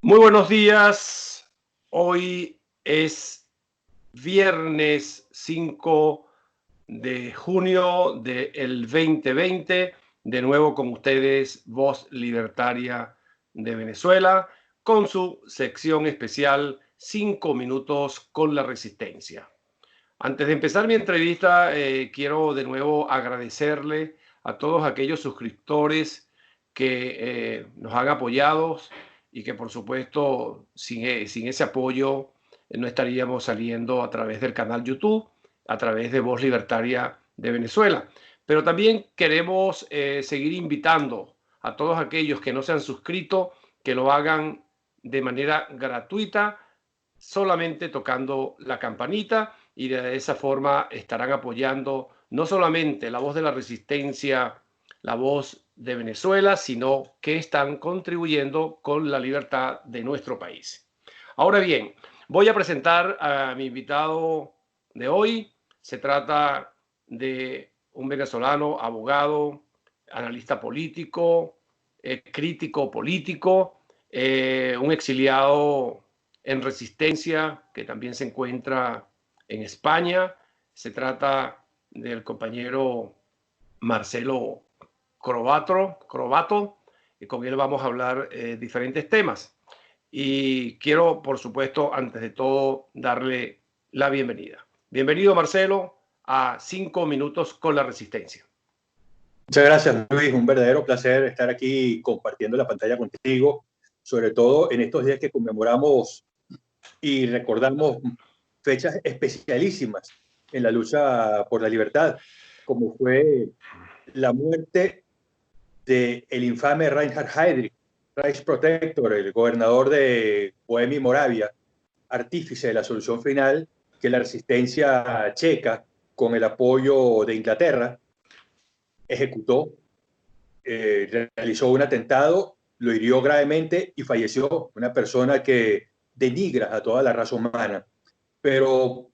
Muy buenos días. Hoy es viernes 5 de junio del 2020. De nuevo con ustedes, Voz Libertaria de Venezuela, con su sección especial 5 minutos con la resistencia. Antes de empezar mi entrevista, quiero de nuevo agradecerle a todos aquellos suscriptores que nos han apoyado y que por supuesto sin ese apoyo no estaríamos saliendo a través del canal YouTube, a través de Voz Libertaria de Venezuela. Pero también queremos seguir invitando a todos aquellos que no se han suscrito, que lo hagan de manera gratuita, solamente tocando la campanita, y de esa forma estarán apoyando no solamente la voz de la resistencia, la voz de Venezuela, sino que están contribuyendo con la libertad de nuestro país. Ahora bien, voy a presentar a mi invitado de hoy. Se trata de un venezolano, abogado, analista político, crítico político, un exiliado en resistencia que también se encuentra en España. Se trata del compañero Marcelo Crovato, y con él vamos a hablar diferentes temas. Y quiero, por supuesto, antes de todo, darle la bienvenida. Bienvenido, Marcelo, a 5 minutos con la resistencia. Muchas gracias, Luis. Un verdadero placer estar aquí compartiendo la pantalla contigo, sobre todo en estos días que conmemoramos y recordamos fechas especialísimas en la lucha por la libertad, como fue la muerte del infame Reinhard Heydrich, Reichsprotector, el gobernador de Bohemia y Moravia, artífice de la solución final que la resistencia checa, con el apoyo de Inglaterra, ejecutó. Realizó un atentado, lo hirió gravemente y falleció. Una persona que denigra a toda la raza humana. Pero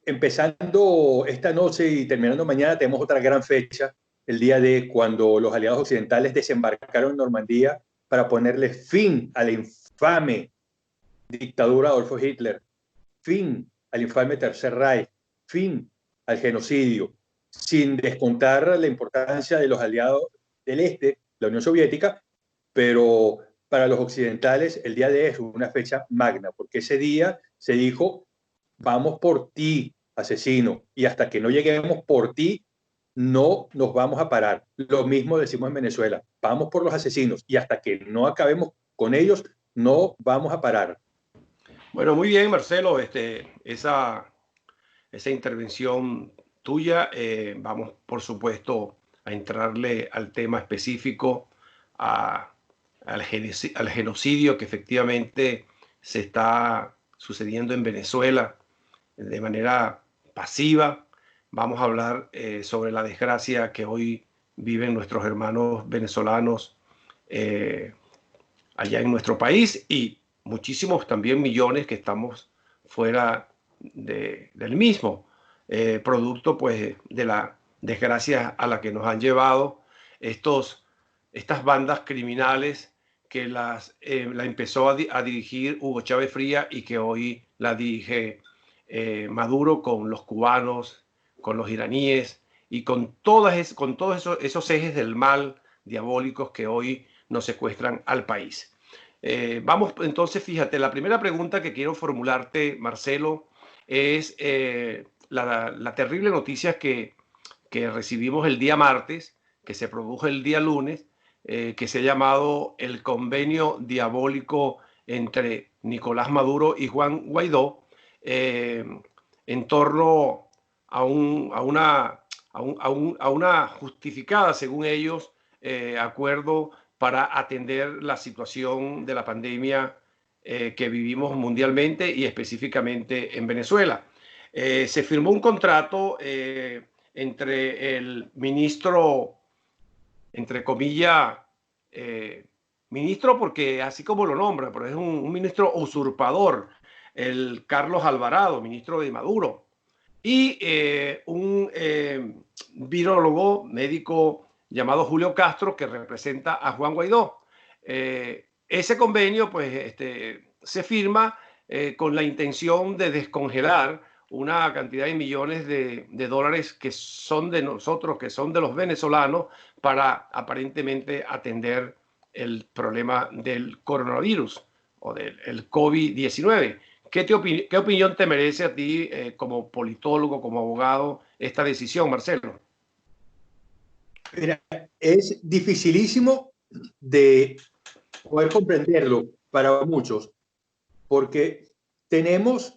empezando esta noche y terminando mañana, tenemos otra gran fecha, el día de cuando los aliados occidentales desembarcaron en Normandía para ponerle fin a la infame dictadura de Adolfo Hitler, fin al infame Tercer Reich, fin al genocidio, sin descontar la importancia de los aliados del Este, la Unión Soviética, pero para los occidentales el día de hoy es una fecha magna, porque ese día se dijo, vamos por ti, asesino, y hasta que no lleguemos por ti, no nos vamos a parar. Lo mismo decimos en Venezuela, vamos por los asesinos, y hasta que no acabemos con ellos, no vamos a parar. Bueno, muy bien, Marcelo, esa intervención tuya. Vamos, por supuesto, a entrarle al tema específico, al genocidio que efectivamente se está sucediendo en Venezuela de manera pasiva. Vamos a hablar sobre la desgracia que hoy viven nuestros hermanos venezolanos allá en nuestro país, y muchísimos también millones que estamos fuera del mismo, producto pues de la desgracia a la que nos han llevado estas bandas criminales que la empezó a dirigir Hugo Chávez Fría, y que hoy la dirige Maduro, con los cubanos, con los iraníes y con todos esos ejes del mal diabólicos que hoy nos secuestran al país. Vamos entonces, fíjate, la primera pregunta que quiero formularte, Marcelo, es la terrible noticia que recibimos el día martes, que se produjo el día lunes, que se ha llamado el convenio diabólico entre Nicolás Maduro y Juan Guaidó, en torno a una justificada, según ellos, acuerdo para atender la situación de la pandemia que vivimos mundialmente y específicamente en Venezuela. Se firmó un contrato entre el ministro, entre comillas, ministro, porque así como lo nombra, pero es un ministro usurpador, el Carlos Alvarado, ministro de Maduro, y un virólogo médico llamado Julio Castro, que representa a Juan Guaidó. ese convenio pues, se firma con la intención de descongelar una cantidad de millones de dólares que son de nosotros, que son de los venezolanos, para aparentemente atender el problema del coronavirus o del COVID-19. ¿Qué opinión te merece a ti como politólogo, como abogado, esta decisión, Marcelo? Mira, es dificilísimo de poder comprenderlo para muchos, porque tenemos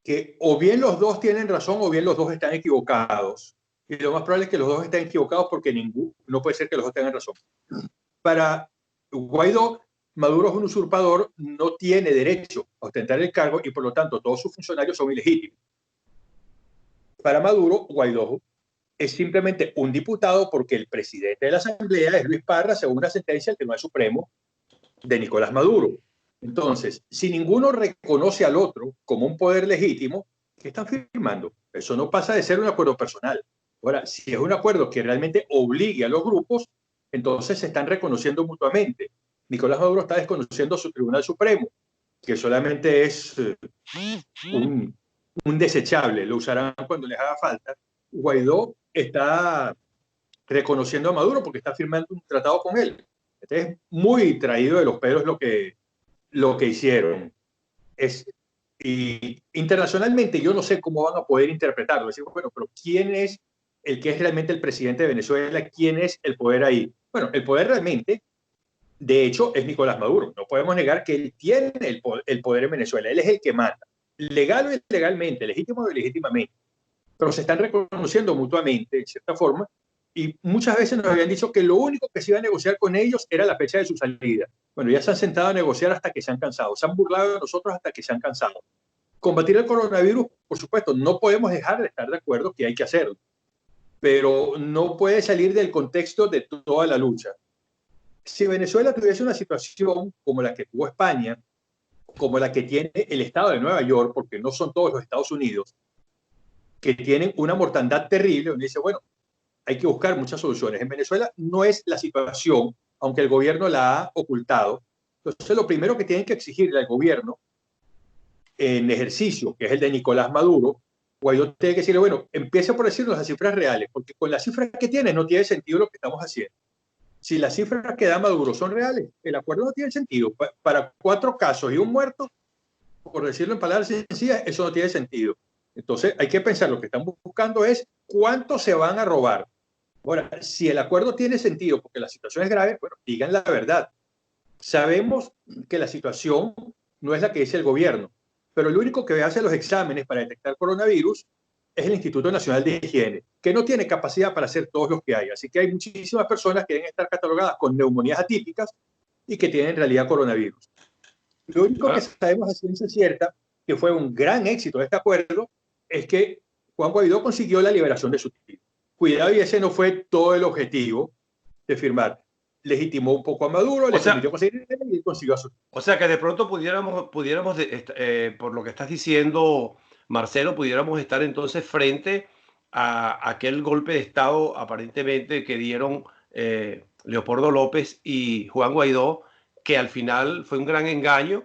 que o bien los dos tienen razón o bien los dos están equivocados. Y lo más probable es que los dos estén equivocados porque no puede ser que los dos tengan razón. Para Guaidó, Maduro es un usurpador, no tiene derecho a ostentar el cargo y por lo tanto todos sus funcionarios son ilegítimos. Para Maduro, Guaidó es simplemente un diputado porque el presidente de la Asamblea es Luis Parra, según una sentencia del Tribunal Supremo de Nicolás Maduro. Entonces, si ninguno reconoce al otro como un poder legítimo, ¿qué están firmando? Eso no pasa de ser un acuerdo personal. Ahora, si es un acuerdo que realmente obligue a los grupos, entonces se están reconociendo mutuamente. Nicolás Maduro está desconociendo a su Tribunal Supremo, que solamente es un desechable, lo usarán cuando les haga falta. Guaidó está reconociendo a Maduro porque está firmando un tratado con él. Es muy traído de los pelos lo que hicieron. Y internacionalmente yo no sé cómo van a poder interpretarlo. Decir, bueno, pero ¿quién es el que es realmente el presidente de Venezuela? ¿Quién es el poder ahí? Bueno, el poder realmente, de hecho, es Nicolás Maduro. No podemos negar que él tiene el poder en Venezuela. Él es el que manda. Legal o ilegalmente, legítimo o ilegítimamente. Pero se están reconociendo mutuamente, de cierta forma, y muchas veces nos habían dicho que lo único que se iba a negociar con ellos era la fecha de su salida. Bueno, ya se han sentado a negociar hasta que se han cansado, se han burlado de nosotros hasta que se han cansado. Combatir el coronavirus, por supuesto, no podemos dejar de estar de acuerdo que hay que hacerlo, pero no puede salir del contexto de toda la lucha. Si Venezuela tuviese una situación como la que tuvo España, como la que tiene el estado de Nueva York, porque no son todos los Estados Unidos, que tienen una mortandad terrible, uno dice, bueno, hay que buscar muchas soluciones. En Venezuela no es la situación, aunque el gobierno la ha ocultado. Entonces, lo primero que tienen que exigirle al gobierno en ejercicio, que es el de Nicolás Maduro, Guaidó tiene que decirle, bueno, empieza por decirnos las cifras reales, porque con las cifras que tiene no tiene sentido lo que estamos haciendo. Si las cifras que da Maduro son reales, el acuerdo no tiene sentido. Para 4 casos y un muerto, por decirlo en palabras sencillas, eso no tiene sentido. Entonces, hay que pensar, lo que están buscando es cuánto se van a robar. Ahora, si el acuerdo tiene sentido porque la situación es grave, bueno, digan la verdad. Sabemos que la situación no es la que dice el gobierno, pero el único que hace los exámenes para detectar coronavirus es el Instituto Nacional de Higiene, que no tiene capacidad para hacer todos los que hay. Así que hay muchísimas personas que deben estar catalogadas con neumonías atípicas y que tienen en realidad coronavirus. Lo único que sabemos a ciencia cierta, que fue un gran éxito de este acuerdo, es que Juan Guaidó consiguió la liberación de su tío. Cuidado, y ese no fue todo el objetivo de firmar. Legitimó un poco a Maduro, le permitió conseguir y consiguió a su tío. O sea que de pronto pudiéramos por lo que estás diciendo, Marcelo, pudiéramos estar entonces frente a aquel golpe de Estado aparentemente que dieron Leopoldo López y Juan Guaidó, que al final fue un gran engaño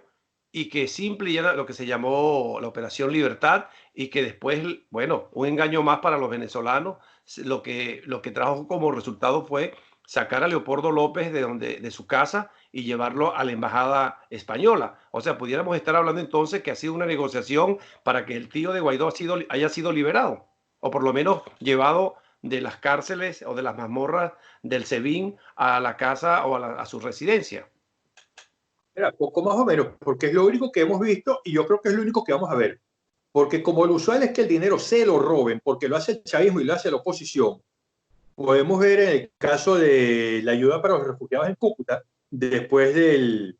y que simple y era lo que se llamó la Operación Libertad, y que después, bueno, un engaño más para los venezolanos, lo que trajo como resultado fue sacar a Leopoldo López de su casa y llevarlo a la embajada española. O sea, pudiéramos estar hablando entonces que ha sido una negociación para que el tío de Guaidó haya sido liberado, o por lo menos llevado de las cárceles o de las mazmorras del SEBIN a la casa o a su residencia. Era poco más o menos, porque es lo único que hemos visto y yo creo que es lo único que vamos a ver. Porque como lo usual es que el dinero se lo roben, porque lo hace el chavismo y lo hace la oposición, podemos ver en el caso de la ayuda para los refugiados en Cúcuta, después del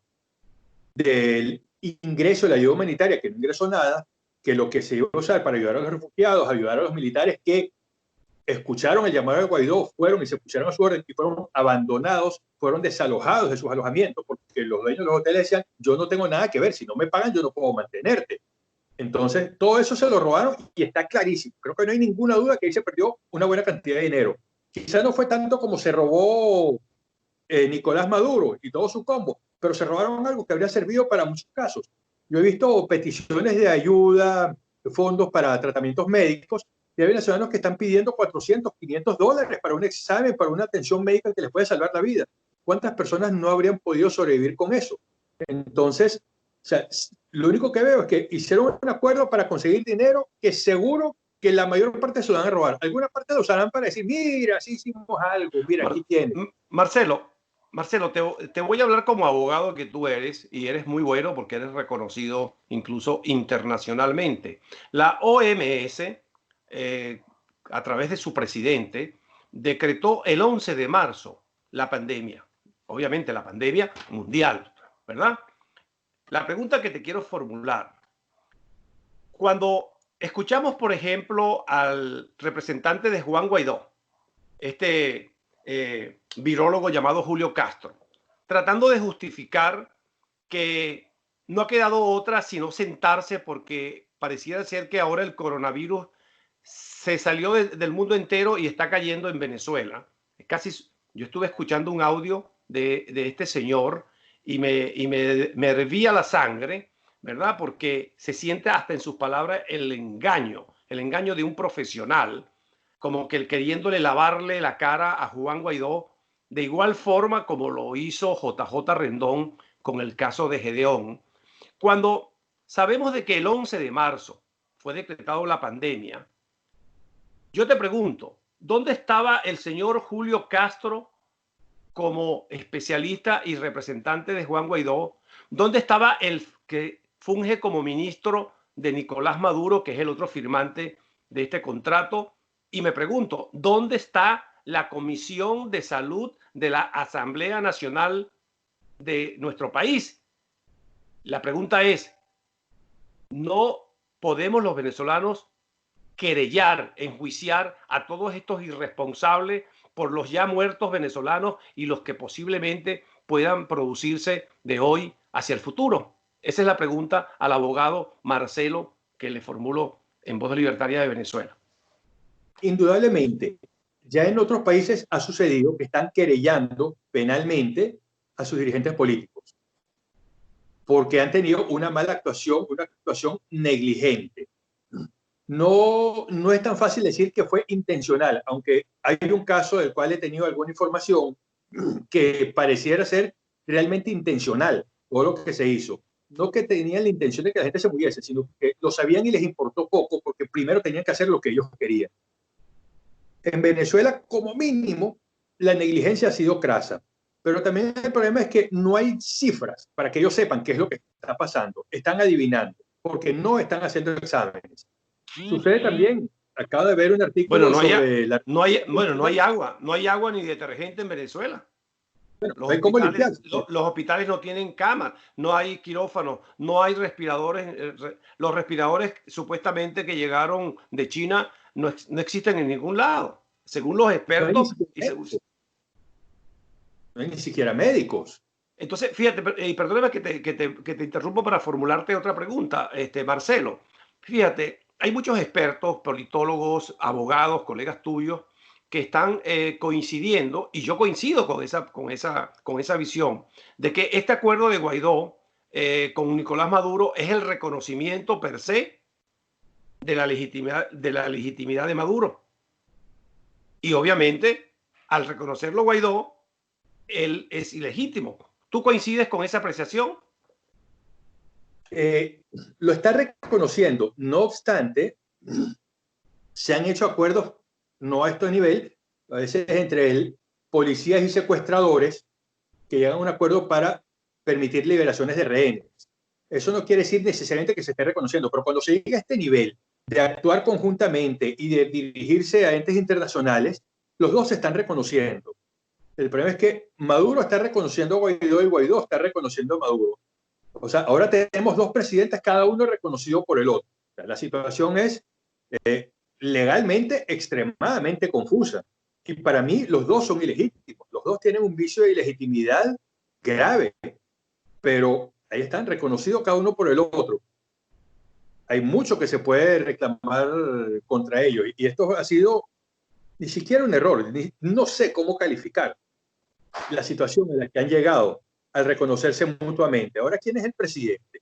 ingreso de la ayuda humanitaria, que no ingresó nada, que lo que se iba a usar para ayudar a los refugiados, ayudar a los militares que escucharon el llamado de Guaidó, fueron y se pusieron a su orden y fueron abandonados, fueron desalojados de sus alojamientos, porque los dueños de los hoteles decían, yo no tengo nada que ver, si no me pagan yo no puedo mantenerte. Entonces, todo eso se lo robaron y está clarísimo. Creo que no hay ninguna duda que ahí se perdió una buena cantidad de dinero. Quizá no fue tanto como se robó Nicolás Maduro y todo su combo, pero se robaron algo que habría servido para muchos casos. Yo he visto peticiones de ayuda, fondos para tratamientos médicos, y hay venezolanos que están pidiendo 400, 500 dólares para un examen, para una atención médica que les puede salvar la vida. ¿Cuántas personas no habrían podido sobrevivir con eso? Entonces, o sea, lo único que veo es que hicieron un acuerdo para conseguir dinero que seguro que la mayor parte se lo van a robar. Alguna parte lo usarán para decir, mira, sí hicimos algo, mira, aquí tiene. Marcelo, te voy a hablar como abogado que tú eres, y eres muy bueno porque eres reconocido incluso internacionalmente. La OMS, a través de su presidente, decretó el 11 de marzo la pandemia. Obviamente la pandemia mundial, ¿verdad? La pregunta que te quiero formular, cuando escuchamos, por ejemplo, al representante de Juan Guaidó, este virólogo llamado Julio Castro, tratando de justificar que no ha quedado otra sino sentarse porque pareciera ser que ahora el coronavirus se salió del mundo entero y está cayendo en Venezuela. Yo estuve escuchando un audio de este señor y me hervía la sangre, ¿verdad? Porque se siente hasta en sus palabras el engaño de un profesional, como que el queriéndole lavarle la cara a Juan Guaidó, de igual forma como lo hizo JJ Rendón con el caso de Gedeón. Cuando sabemos de que el 11 de marzo fue decretado la pandemia, yo te pregunto, ¿dónde estaba el señor Julio Castro como especialista y representante de Juan Guaidó? ¿Dónde estaba el que funge como ministro de Nicolás Maduro, que es el otro firmante de este contrato? Y me pregunto, ¿dónde está la Comisión de Salud de la Asamblea Nacional de nuestro país? La pregunta es, ¿no podemos los venezolanos querellar, enjuiciar a todos estos irresponsables por los ya muertos venezolanos y los que posiblemente puedan producirse de hoy hacia el futuro? Esa es la pregunta al abogado Marcelo que le formulo en Voz Libertaria de Venezuela. Indudablemente, ya en otros países ha sucedido que están querellando penalmente a sus dirigentes políticos porque han tenido una mala actuación, una actuación negligente. No es tan fácil decir que fue intencional, aunque hay un caso del cual he tenido alguna información que pareciera ser realmente intencional todo lo que se hizo. No que tenían la intención de que la gente se muriese, sino que lo sabían y les importó poco porque primero tenían que hacer lo que ellos querían. En Venezuela, como mínimo, la negligencia ha sido crasa. Pero también el problema es que no hay cifras para que ellos sepan qué es lo que está pasando. Están adivinando porque no están haciendo exámenes. Sucede también, acabo de ver un artículo sobre no hay agua ni detergente en Venezuela. Bueno, los hospitales no tienen camas, no hay quirófanos, no hay respiradores. Los respiradores supuestamente que llegaron de China no existen en ningún lado, según los expertos. No hay ni siquiera médicos. Entonces, fíjate, y perdóname que te interrumpo para formularte otra pregunta, Marcelo. Fíjate, hay muchos expertos, politólogos, abogados, colegas tuyos, que están coincidiendo, y yo coincido con esa visión, de que este acuerdo de Guaidó con Nicolás Maduro es el reconocimiento per se de la legitimidad de Maduro. Y obviamente, al reconocerlo Guaidó, él es ilegítimo. ¿Tú coincides con esa apreciación? Lo está reconociendo. No obstante, se han hecho acuerdos, no a este nivel, a veces entre policías y secuestradores, que llegan a un acuerdo para permitir liberaciones de rehenes. Eso no quiere decir necesariamente que se esté reconociendo, pero cuando se llega a este nivel de actuar conjuntamente y de dirigirse a entes internacionales, los dos se están reconociendo. El problema es que Maduro está reconociendo a Guaidó y Guaidó está reconociendo a Maduro. O sea, ahora tenemos dos presidentes, cada uno reconocido por el otro. O sea, la situación es legalmente extremadamente confusa. Y para mí los dos son ilegítimos. Los dos tienen un vicio de ilegitimidad grave. Pero ahí están reconocidos cada uno por el otro. Hay mucho que se puede reclamar contra ellos. Y esto ha sido ni siquiera un error. No sé cómo calificar la situación en la que han llegado. al reconocerse mutuamente. Ahora, ¿quién es el presidente?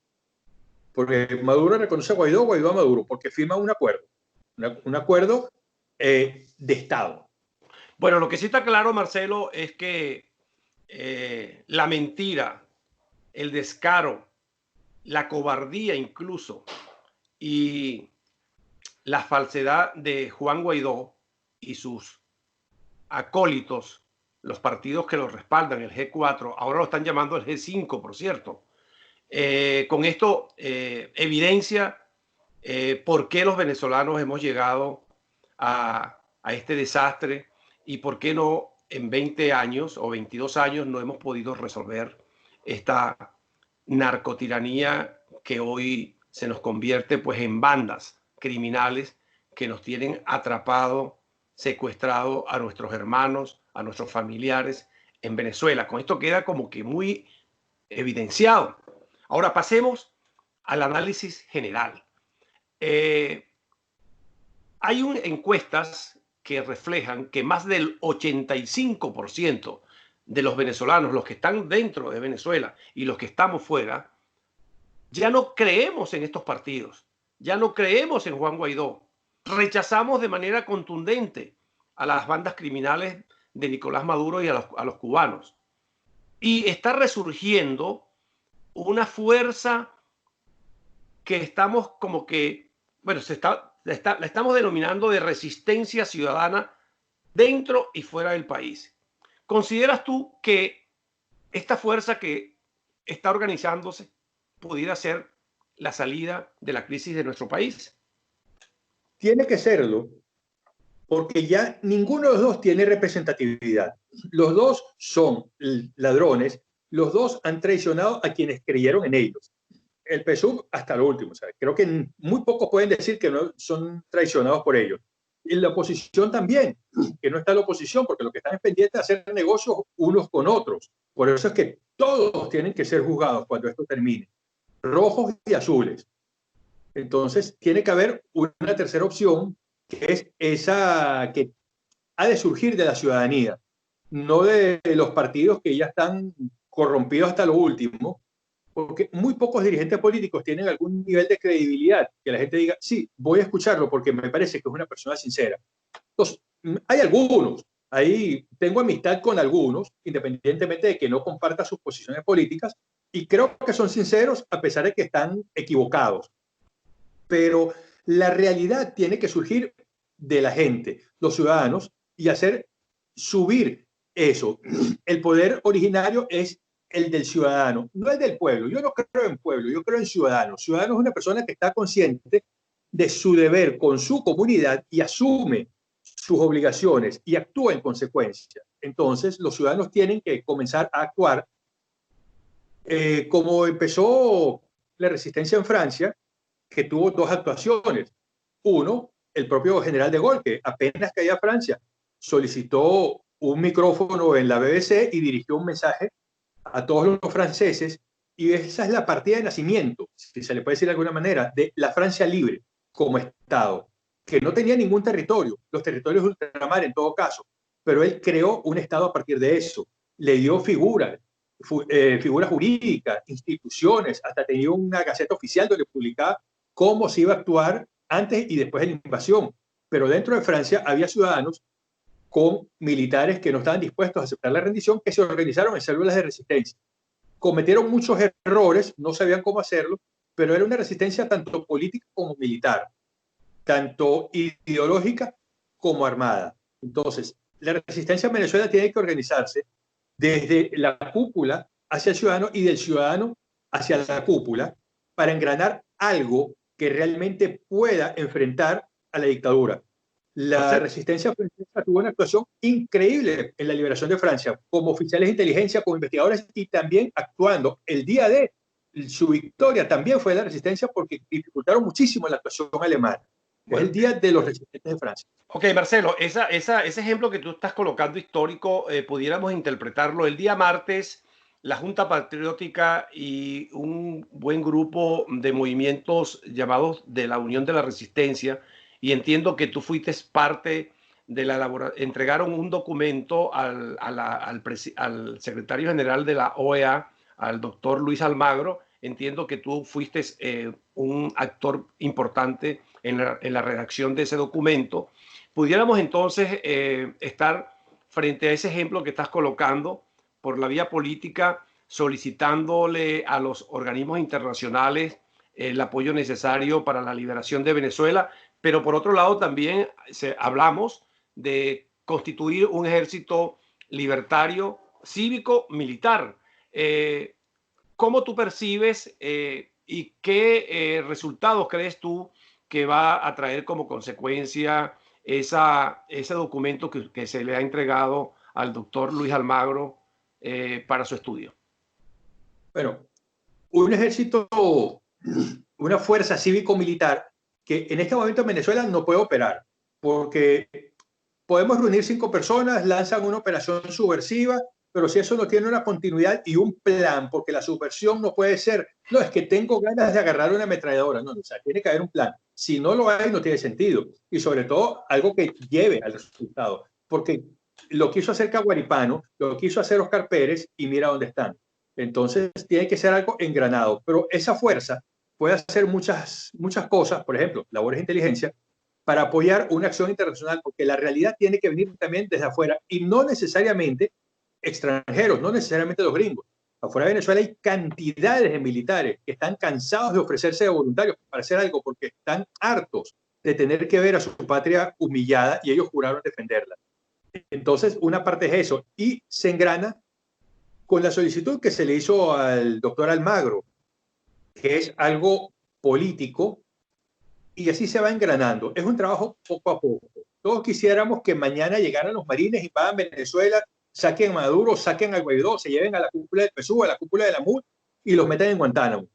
Porque Maduro reconoce a Guaidó, Guaidó a Maduro, porque firma un acuerdo, un acuerdo de Estado. Bueno, lo que sí está claro, Marcelo, es que la mentira, el descaro, la cobardía incluso y la falsedad de Juan Guaidó y sus acólitos, los partidos que los respaldan, el G4, ahora lo están llamando el G5, por cierto. Con esto evidencia por qué los venezolanos hemos llegado a este desastre y por qué no en 20 años o 22 años no hemos podido resolver esta narcotiranía que hoy se nos convierte pues en bandas criminales que nos tienen atrapado, secuestrado a nuestros hermanos, a nuestros familiares en Venezuela. Con esto queda como que muy evidenciado. Ahora pasemos al análisis general. Hay encuestas que reflejan que más del 85% de los venezolanos, los que están dentro de Venezuela y los que estamos fuera, ya no creemos en estos partidos, ya no creemos en Juan Guaidó. Rechazamos de manera contundente a las bandas criminales de Nicolás Maduro y a los cubanos. Y está resurgiendo una fuerza que estamos como que, bueno, la estamos denominando de resistencia ciudadana dentro y fuera del país. ¿Consideras tú que esta fuerza que está organizándose pudiera ser la salida de la crisis de nuestro país? Tiene que serlo, porque ya ninguno de los dos tiene representatividad. Los dos son ladrones, los dos han traicionado a quienes creyeron en ellos. El PSUV hasta lo último. O sea, creo que muy pocos pueden decir que no son traicionados por ellos. Y la oposición también, que no está la oposición, porque lo que están es pendientes de hacer negocios unos con otros. Por eso es que todos tienen que ser juzgados cuando esto termine, rojos y azules. Entonces, tiene que haber una tercera opción, que es esa que ha de surgir de la ciudadanía, no de los partidos que ya están corrompidos hasta lo último, porque muy pocos dirigentes políticos tienen algún nivel de credibilidad, que la gente diga, sí, voy a escucharlo porque me parece que es una persona sincera. Entonces, hay algunos, ahí tengo amistad con algunos, independientemente de que no comparta sus posiciones políticas, y creo que son sinceros a pesar de que están equivocados. Pero la realidad tiene que surgir de la gente, los ciudadanos, y hacer subir eso. El poder originario es el del ciudadano, no el del pueblo. Yo no creo en pueblo, yo creo en ciudadano. Ciudadano es una persona que está consciente de su deber con su comunidad y asume sus obligaciones y actúa en consecuencia. Entonces, los ciudadanos tienen que comenzar a actuar como empezó la resistencia en Francia, que tuvo dos actuaciones. Uno, el propio general de Gaulle, que apenas caía a Francia, solicitó un micrófono en la BBC y dirigió un mensaje a todos los franceses, y esa es la partida de nacimiento, si se le puede decir de alguna manera, de la Francia libre como Estado, que no tenía ningún territorio, los territorios de ultramar en todo caso, pero él creó un Estado a partir de eso, le dio figuras jurídicas, instituciones, hasta tenía una gaceta oficial donde publicaba cómo se iba a actuar antes y después de la invasión. Pero dentro de Francia había ciudadanos con militares que no estaban dispuestos a aceptar la rendición, que se organizaron en células de resistencia. Cometieron muchos errores, no sabían cómo hacerlo, pero era una resistencia tanto política como militar, tanto ideológica como armada. Entonces, la resistencia en Venezuela tiene que organizarse desde la cúpula hacia el ciudadano y del ciudadano hacia la cúpula para engranar algo que realmente pueda enfrentar a la dictadura. La resistencia francesa tuvo una actuación increíble en la liberación de Francia, como oficiales de inteligencia, como investigadores, y también actuando el día de su victoria también fue la resistencia, porque dificultaron muchísimo la actuación alemana. Bueno, es el día de los resistentes de Francia. Ok, Marcelo, ese ejemplo que tú estás colocando histórico, pudiéramos interpretarlo el día martes. La Junta Patriótica y un buen grupo de movimientos llamados de la Unión de la Resistencia, y entiendo que tú fuiste parte de la elaboración, entregaron un documento al secretario general de la OEA al doctor Luis Almagro. Entiendo que tú fuiste un actor importante en la redacción de ese documento. Pudiéramos entonces estar frente a ese ejemplo que estás colocando por la vía política, solicitándole a los organismos internacionales el apoyo necesario para la liberación de Venezuela, pero por otro lado también hablamos de constituir un ejército libertario, cívico, militar. ¿Cómo tú percibes y qué resultados crees tú que va a traer como consecuencia ese documento que se le ha entregado al doctor Luis Almagro para su estudio? Bueno, un ejército, una fuerza cívico-militar que en este momento en Venezuela no puede operar, porque podemos reunir 5 personas, lanzan una operación subversiva, pero si eso no tiene una continuidad y un plan, porque la subversión no puede ser, no, es que tengo ganas de agarrar una ametralladora, no, o sea, tiene que haber un plan. Si no lo hay, no tiene sentido. Y sobre todo, algo que lleve al resultado, porque lo quiso hacer Caguaripano, lo quiso hacer Oscar Pérez, y mira dónde están. Entonces, tiene que ser algo engranado, pero esa fuerza puede hacer muchas cosas, por ejemplo, labores de inteligencia, para apoyar una acción internacional, porque la realidad tiene que venir también desde afuera y no necesariamente extranjeros, no necesariamente los gringos. Afuera de Venezuela hay cantidades de militares que están cansados de ofrecerse de voluntarios para hacer algo porque están hartos de tener que ver a su patria humillada y ellos juraron defenderla. Entonces, una parte es eso y se engrana con la solicitud que se le hizo al doctor Almagro, que es algo político, y así se va engranando. Es un trabajo poco a poco. Todos quisiéramos que mañana llegaran los marines y vayan a Venezuela, saquen a Maduro, saquen al Guaidó, se lleven a la cúpula del PSUV, a la cúpula de la MUD y los metan en Guantánamo.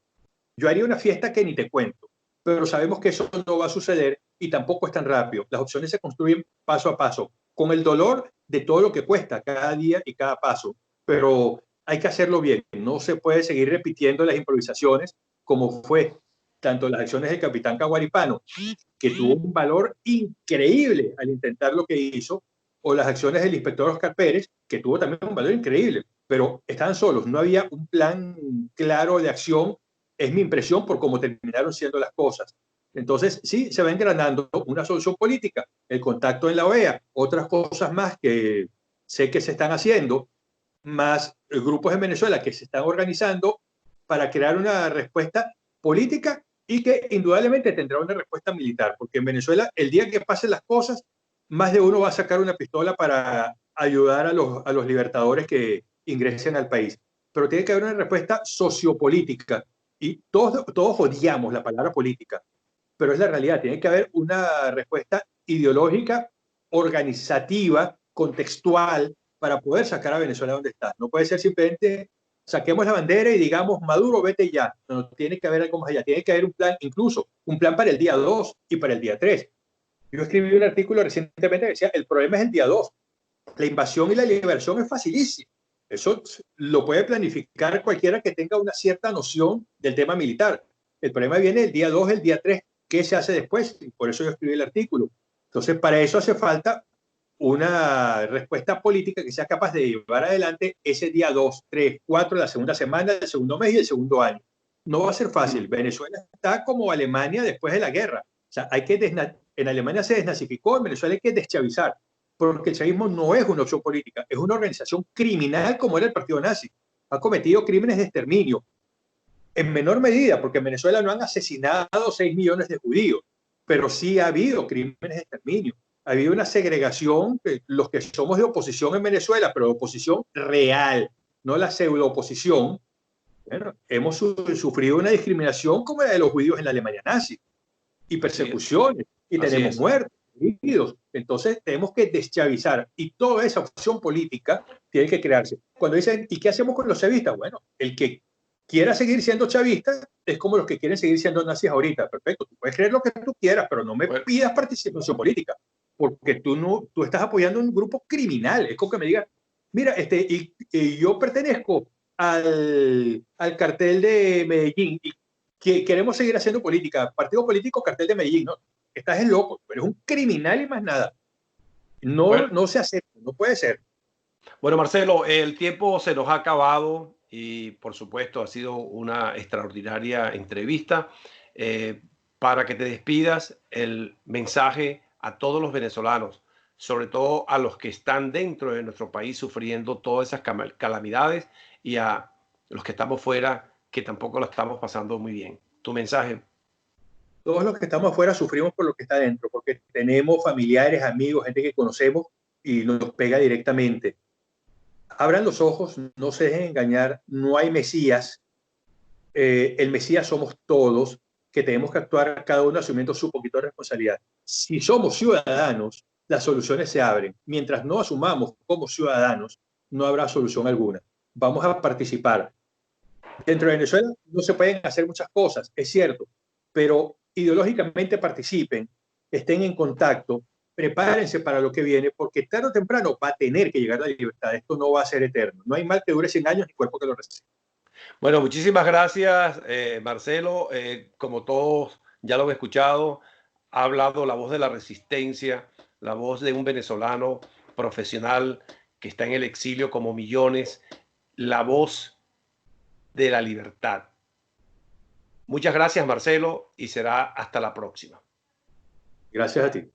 Yo haría una fiesta que ni te cuento, pero sabemos que eso no va a suceder y tampoco es tan rápido. Las opciones se construyen paso a paso, con el dolor de todo lo que cuesta cada día y cada paso, pero hay que hacerlo bien. No se puede seguir repitiendo las improvisaciones como fue tanto las acciones del capitán Caguaripano, que tuvo un valor increíble al intentar lo que hizo, o las acciones del inspector Oscar Pérez, que tuvo también un valor increíble, pero estaban solos, no había un plan claro de acción, es mi impresión por cómo terminaron siendo las cosas. Entonces, sí, se va engranando una solución política, el contacto en la OEA, otras cosas más que sé que se están haciendo, más grupos en Venezuela que se están organizando para crear una respuesta política y que indudablemente tendrá una respuesta militar, porque en Venezuela el día que pasen las cosas, más de uno va a sacar una pistola para ayudar a los libertadores que ingresen al país. Pero tiene que haber una respuesta sociopolítica y todos odiamos la palabra política, pero es la realidad. Tiene que haber una respuesta ideológica, organizativa, contextual, para poder sacar a Venezuela donde está. No puede ser simplemente saquemos la bandera y digamos, Maduro, vete ya. No, tiene que haber algo más allá. Tiene que haber un plan, incluso un plan para el día 2 y para el día 3. Yo escribí un artículo recientemente que decía, el problema es el día 2. La invasión y la liberación es facilísimo. Eso lo puede planificar cualquiera que tenga una cierta noción del tema militar. El problema viene el día 2, el día 3. ¿Qué se hace después? Y por eso yo escribí el artículo. Entonces, para eso hace falta una respuesta política que sea capaz de llevar adelante ese día 2, 3, 4, la segunda semana, el segundo mes y el segundo año. No va a ser fácil. Venezuela está como Alemania después de la guerra. O sea, en Alemania se desnazificó, en Venezuela hay que deschavizar, porque el chavismo no es una opción política, es una organización criminal como era el partido nazi. Ha cometido crímenes de exterminio, en menor medida, porque en Venezuela no han asesinado 6 millones de judíos, pero sí ha habido crímenes de exterminio. Ha habido una segregación, los que somos de oposición en Venezuela, pero de oposición real, no la pseudo-oposición, bueno, hemos sufrido una discriminación como la de los judíos en la Alemania nazi, y persecuciones, y tenemos muertos, heridos. Entonces tenemos que deschavizar, y toda esa opción política tiene que crearse. Cuando dicen, ¿y qué hacemos con los chavistas? Bueno, el que quiera seguir siendo chavista es como los que quieren seguir siendo nazis ahorita. Perfecto, tú puedes creer lo que tú quieras, pero no me pidas participación política, porque tú estás apoyando un grupo criminal. Es como que me digas, mira, y yo pertenezco al cartel de Medellín y que queremos seguir haciendo política, partido político, cartel de Medellín, no, estás en loco, eres un criminal y más nada. No se acepta, no puede ser. Bueno, Marcelo, el tiempo se nos ha acabado y por supuesto ha sido una extraordinaria entrevista. Para que te despidas, el mensaje a todos los venezolanos, sobre todo a los que están dentro de nuestro país sufriendo todas esas calamidades, y a los que estamos fuera, que tampoco lo estamos pasando muy bien. Tu mensaje. Todos los que estamos afuera sufrimos por lo que está dentro, porque tenemos familiares, amigos, gente que conocemos y nos pega directamente. Abran los ojos, no se dejen engañar, no hay Mesías. El Mesías somos todos, que tenemos que actuar cada uno asumiendo su poquito de responsabilidad. Si somos ciudadanos, las soluciones se abren. Mientras no asumamos como ciudadanos, no habrá solución alguna. Vamos a participar. Dentro de Venezuela no se pueden hacer muchas cosas, es cierto, pero ideológicamente participen, estén en contacto, prepárense para lo que viene, porque tarde o temprano va a tener que llegar la libertad. Esto no va a ser eterno. No hay mal que dure 100 años ni cuerpo que lo resista. Bueno, muchísimas gracias, Marcelo. Como todos ya lo han escuchado, ha hablado la voz de la resistencia, la voz de un venezolano profesional que está en el exilio como millones, la voz de la libertad. Muchas gracias, Marcelo, y será hasta la próxima. Gracias a ti.